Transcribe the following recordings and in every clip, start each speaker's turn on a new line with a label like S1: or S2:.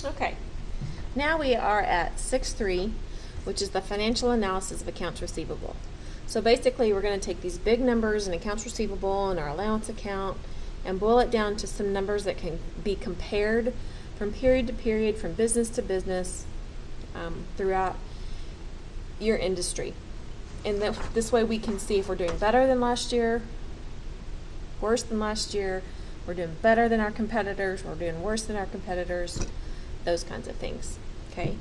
S1: Okay, now we are at 6.3, which is the financial analysis of accounts receivable. So basically, we're going to take these big numbers in accounts receivable and our allowance account and boil it down to some numbers that can be compared from period to period, from business to business, throughout your industry. And this way we can see if we're doing better than last year, worse than last year, we're doing better than our competitors, we're doing worse than our competitors, those kinds of things. Okay,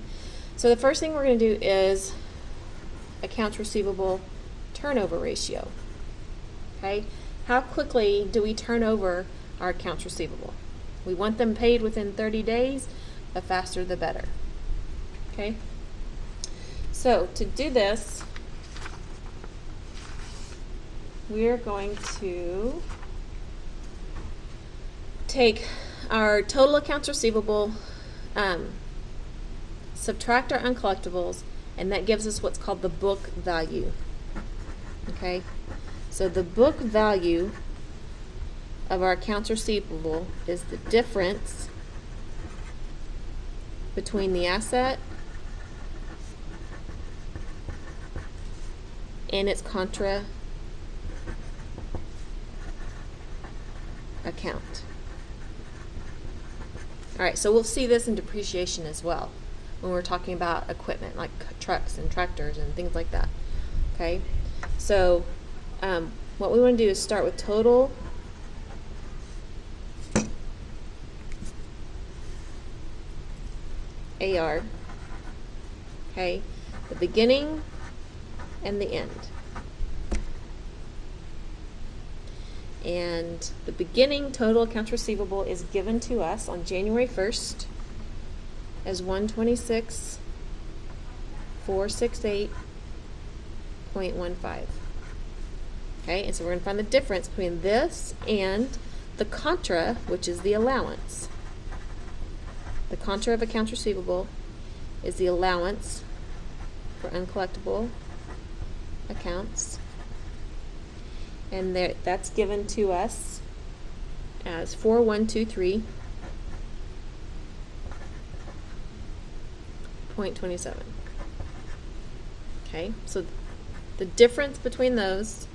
S1: so the first thing we're going to do is accounts receivable turnover ratio. Okay, how quickly do we turn over our accounts receivable? We want them paid within 30 days, the faster the better. Okay, so to do this, we're going to take our total accounts receivable, subtract our uncollectibles, and that gives us what's called the book value. Okay, so the book value of our accounts receivable is the difference between the asset and its contra account. Alright, so we'll see this in depreciation as well when we're talking about equipment like trucks and tractors and things like that. Okay, so what we want to do is start with total AR, okay, the beginning and the end. And the beginning total accounts receivable is given to us on January 1st as 126,468.15. Okay, and so we're going to find the difference between this and the contra, which is the allowance. The contra of accounts receivable is the allowance for uncollectible accounts. And that's given to us as 4123.27. Okay, so the difference between those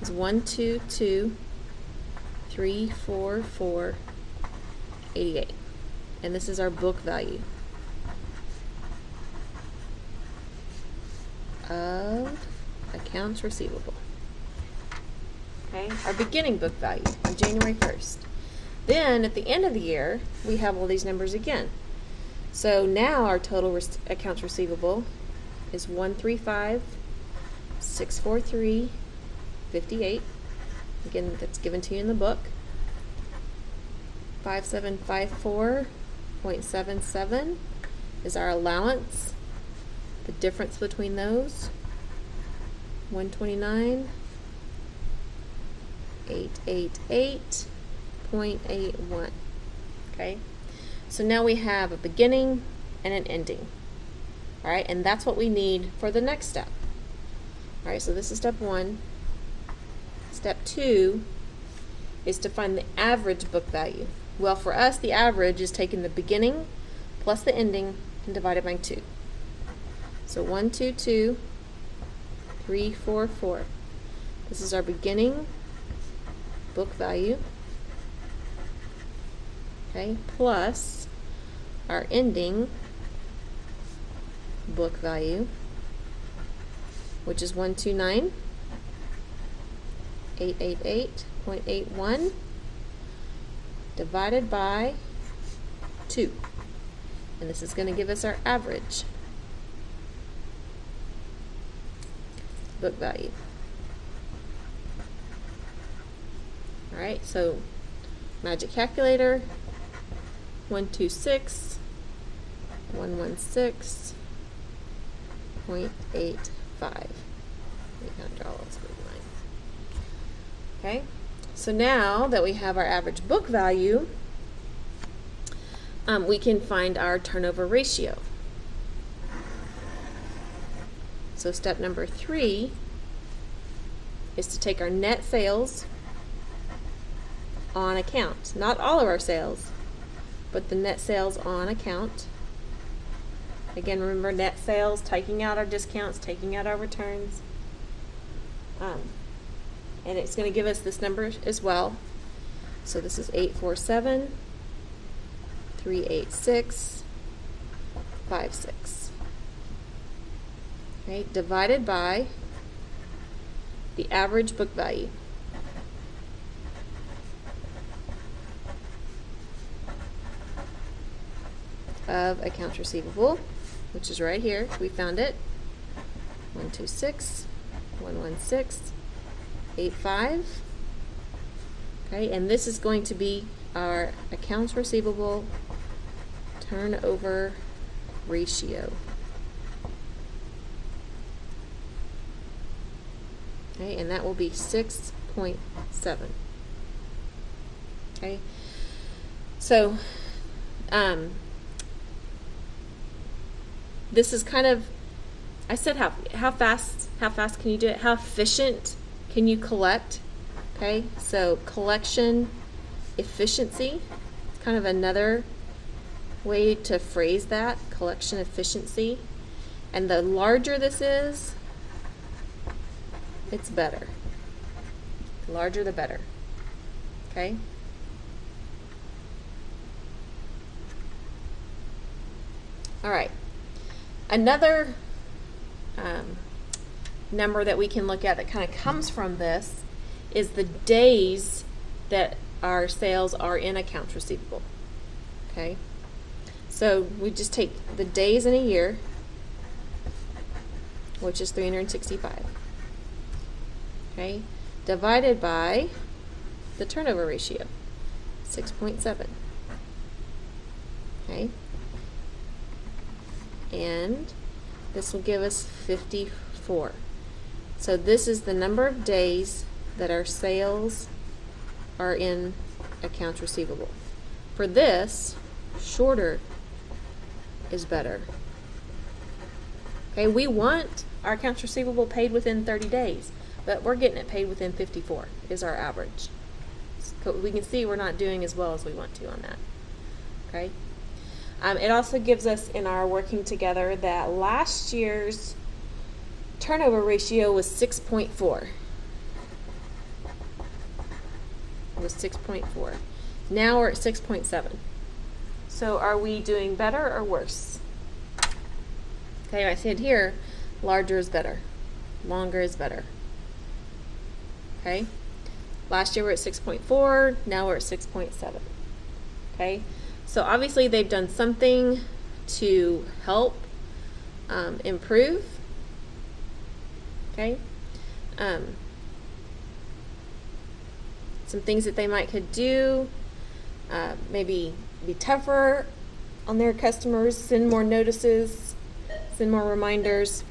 S1: is 122,344.88. And this is our book value of accounts receivable. Okay, our beginning book value on January 1st. Then at the end of the year, we have all these numbers again. So now our total accounts receivable is 135,643.58. Again, that's given to you in the book. 5754.77 is our allowance. The difference between those, 129,888.81. Okay, so now we have a beginning and an ending. All right, and that's what we need for the next step. All right, so this is step 1. Step 2 is to find the average book value. Well, for us, the average is taking the beginning plus the ending and divided by 2. So 122,344. This is our beginning book value, okay, plus our ending book value, which is 129,888.81 divided by 2. And this is going to give us our average book value. Alright, so magic calculator, 126,116.85. Okay, so now that we have our average book value, we can find our turnover ratio. So step number 3 is to take our net sales on account, not all of our sales, put the net sales on account. Again, remember net sales, taking out our discounts, taking out our returns. And it's going to give us this number as well. So this is 847, 386, 56. Okay, divided by the average book value. Of accounts receivable, which is right here. We found it. 126, 116, 85. Okay, and this is going to be our accounts receivable turnover ratio. Okay, and that will be 6.7. Okay, so this is kind of, I said how fast can you do it? How efficient can you collect? Okay, so collection efficiency. It's kind of another way to phrase that, collection efficiency. And the larger this is, it's better. The larger the better. Okay? All right. Another number that we can look at that kind of comes from this is the days that our sales are in accounts receivable. Okay? So we just take the days in a year, which is 365. Okay? Divided by the turnover ratio, 6.7. Okay? And this will give us 54. So this is the number of days that our sales are in accounts receivable. For this, shorter is better. Okay, we want our accounts receivable paid within 30 days, but we're getting it paid within 54 is our average. So we can see we're not doing as well as we want to on that. Okay. It also gives us in our working together that last year's turnover ratio was 6.4. It was 6.4. Now we're at 6.7. So are we doing better or worse? Okay, I said here, larger is better. Longer is better. Okay? Last year we were at 6.4. Now we're at 6.7. Okay? So obviously they've done something to help improve. Okay, some things that they might could do, maybe be tougher on their customers, send more notices, send more reminders.